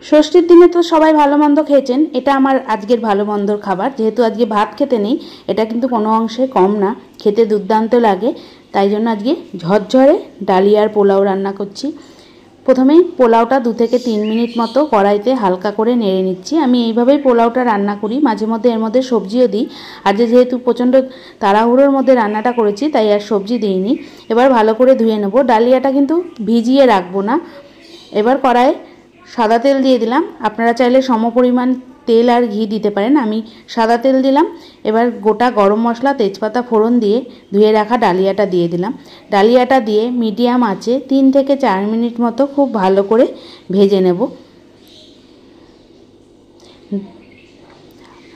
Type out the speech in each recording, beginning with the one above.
ষষ্ঠীর দিনে তো সবাই ভালো মন্দ খেয়েছেন, এটা আমার আজকের ভালো মন্দর খাবার। যেহেতু আজকে ভাত খেতে নেই, এটা কিন্তু কোনো অংশে কম না, খেতে দুর্দান্ত লাগে। তাই জন্য আজকে ঝরঝরে ডালিয়ার পোলাও রান্না করছি। প্রথমেই পোলাওটা 2 থেকে 3 মিনিট মতো কড়াইতে হালকা করে নেড়ে নিচ্ছি। আমি এইভাবেই পোলাওটা রান্না করি, মাঝে মধ্যে এর মধ্যে সবজিও দিই। আজকে যেহেতু প্রচণ্ড তাড়াহুড়োর মধ্যে রান্নাটা করেছি, তাই আর সবজি দিইনি। এবার ভালো করে ধুয়ে নেব। ডালিয়াটা কিন্তু ভিজিয়ে রাখবো না। এবার কড়াইয়ে সাদা তেল দিয়ে দিলাম। আপনারা চাইলে সমপরিমাণ তেল আর ঘি দিতে পারেন, আমি সাদা তেল দিলাম। এবার গোটা গরম মশলা, তেজপাতা ফোড়ন দিয়ে ধুয়ে রাখা ডালিয়াটা দিয়ে দিলাম। ডালিয়াটা দিয়ে মিডিয়াম আঁচে 3 থেকে 4 মিনিট মতো খুব ভালো করে ভেজে নেব।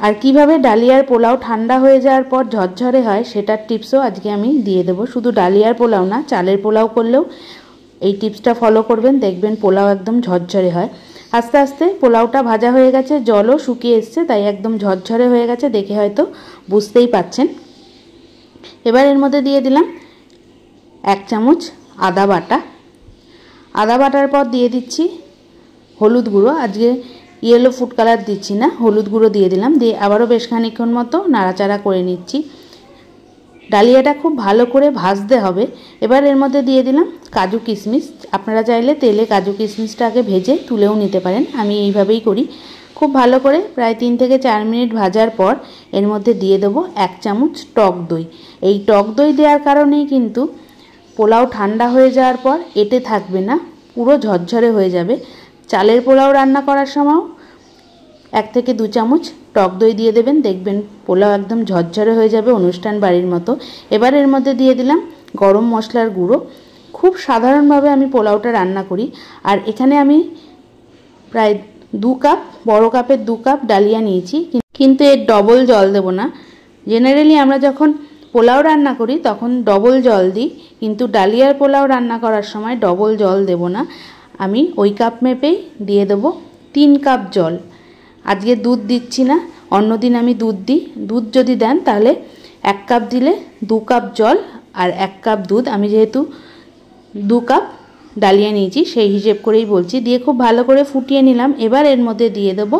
আর কিভাবে ডালিয়ার পোলাও ঠান্ডা হয়ে যাওয়ার পর ঝরঝরে হয় সেটার টিপসও আজকে আমি দিয়ে দেবো। শুধু ডালিয়ার পোলাও না, চালের পোলাও করলেও এই টিপসটা ফলো করবেন, দেখবেন পোলাও একদম ঝরঝরে হয়। আস্তে আস্তে পোলাওটা ভাজা হয়ে গেছে, জলও শুকিয়ে এসছে, তাই একদম ঝরঝরে হয়ে গেছে, দেখে হয়তো বুঝতেই পাচ্ছেন। এবার এর মধ্যে দিয়ে দিলাম 1 চামচ আদা বাটা। আদা বাটার পর দিয়ে দিচ্ছি হলুদ গুঁড়ো। আজকে ইয়েলো ফুড কালার দিচ্ছি না, হলুদ গুঁড়ো দিয়ে দিলাম। দিয়ে আবারও বেশ খানিকক্ষণ মতো নাড়াচাড়া করে নিচ্ছি। ডালিয়াটা খুব ভালো করে ভাজতে হবে। এবার এর মধ্যে দিয়ে দিলাম কাজু কিশমিশ। আপনারা চাইলে তেলে কাজু কিশমিশটা আগে ভেজে তুলেও নিতে পারেন, আমি এইভাবেই করি। খুব ভালো করে প্রায় 3 থেকে 4 মিনিট ভাজার পর এর মধ্যে দিয়ে দেবো 1 চামচ টক দই। এই টক দই দেওয়ার কারণেই কিন্তু পোলাও ঠান্ডা হয়ে যাওয়ার পর এঁটে থাকবে না, পুরো ঝরঝরে হয়ে যাবে। চালের পোলাও রান্না করার সময় 1 থেকে 2 চামচ টক দই দিয়ে দেবেন, দেখবেন পোলাও একদম ঝরঝরে হয়ে যাবে, অনুষ্ঠান বাড়ির মতো। এবার এর মধ্যে দিয়ে দিলাম গরম মশলার গুঁড়ো। খুব সাধারণভাবে আমি পোলাওটা রান্না করি। আর এখানে আমি প্রায় 2 কাপ, বড় কাপের 2 কাপ ডালিয়া নিয়েছি, কিন্তু এর ডবল জল দেব না। জেনারেলি আমরা যখন পোলাও রান্না করি তখন ডবল জল দিই, কিন্তু ডালিয়ার পোলাও রান্না করার সময় ডবল জল দেব না। আমি ওই কাপ মেপেই দিয়ে দেবো 3 কাপ জল। আজকে দুধ দিচ্ছি না, অন্যদিন আমি দুধ দিই। দুধ যদি দেন তাহলে 1 কাপ দিলে 2 কাপ জল আর 1 কাপ দুধ। আমি যেহেতু 2 কাপ ডালিয়া নিয়েছি সেই হিসেব করেই বলছি। দিয়ে খুব ভালো করে ফুটিয়ে নিলাম। এবার এর মধ্যে দিয়ে দেবো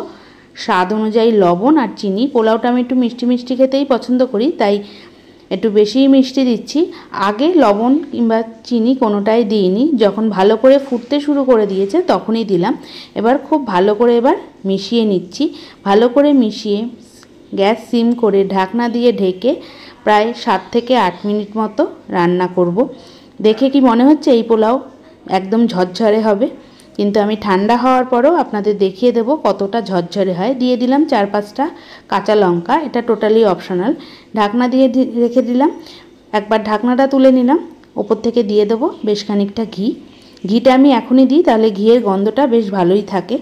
স্বাদ অনুযায়ী লবণ আর চিনি। পোলাওটা আমি একটু মিষ্টি মিষ্টি খেতেই পছন্দ করি, তাই একটু বেশিই মিষ্টি দিচ্ছি। আগে লবণ কিংবা চিনি কোনোটাই দিইনি, যখন ভালো করে ফুটতে শুরু করে দিয়েছে তখনই দিলাম। এবার খুব ভালো করে এবার মিশিয়ে নিচ্ছি। ভালো করে মিশিয়ে গ্যাস সিম করে ঢাকনা দিয়ে ঢেকে প্রায় 7 থেকে 8 মিনিট মতো রান্না করব। দেখে কি মনে হচ্ছে এই পোলাও একদম ঝরঝরে হবে, কিন্তু আমি ঠান্ডা হওয়ার পরেও আপনাদের দেখিয়ে দেবো কতটা ঝরঝরে হয়। দিয়ে দিলাম 4-5টা কাঁচা লঙ্কা, এটা টোটালি অপশনাল। ঢাকনা দিয়ে রেখে দিলাম। একবার ঢাকনাটা তুলে নিলাম, ওপর থেকে দিয়ে দেবো বেশ খানিকটা ঘি। ঘিটা আমি এখনই দিই, তাহলে ঘিয়ের গন্ধটা বেশ ভালোই থাকে।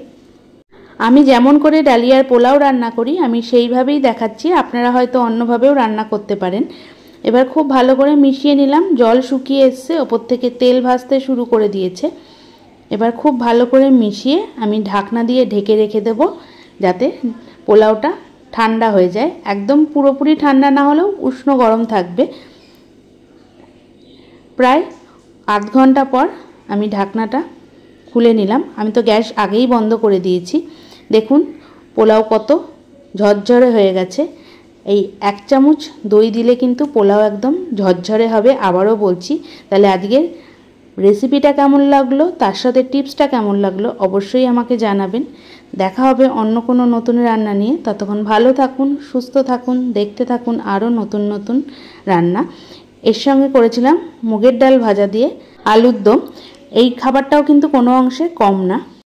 আমি যেমন করে ডালিয়ার পোলাও রান্না করি আমি সেইভাবেই দেখাচ্ছি, আপনারা হয়তো অন্যভাবেও রান্না করতে পারেন। এবার খুব ভালো করে মিশিয়ে নিলাম। জল শুকিয়ে এসছে, ওপর থেকে তেল ভাসতে শুরু করে দিয়েছে। এবার খুব ভালো করে মিশিয়ে আমি ঢাকনা দিয়ে ঢেকে রেখে দেব, যাতে পোলাওটা ঠান্ডা হয়ে যায়। একদম পুরোপুরি ঠান্ডা না হলেও উষ্ণ গরম থাকবে। প্রায় আধ ঘন্টা পর আমি ঢাকনাটা খুলে নিলাম। আমি তো গ্যাস আগেই বন্ধ করে দিয়েছি। দেখুন পোলাও কত ঝরঝরে হয়ে গেছে। এই 1 চামচ দই দিলে কিন্তু পোলাও একদম ঝরঝরে হবে। আবারও বলছি, তাহলে আজকের রেসিপিটা কেমন লাগলো, তার সাথে টিপসটা কেমন লাগলো অবশ্যই আমাকে জানাবেন। দেখা হবে অন্য কোনো নতুন রান্না নিয়ে। ততক্ষণ ভালো থাকুন, সুস্থ থাকুন, দেখতে থাকুন আরও নতুন নতুন রান্না। এর সঙ্গে করেছিলাম মুগের ডাল ভাজা দিয়ে আলুর দম। এই খাবারটাও কিন্তু কোনো অংশে কম না।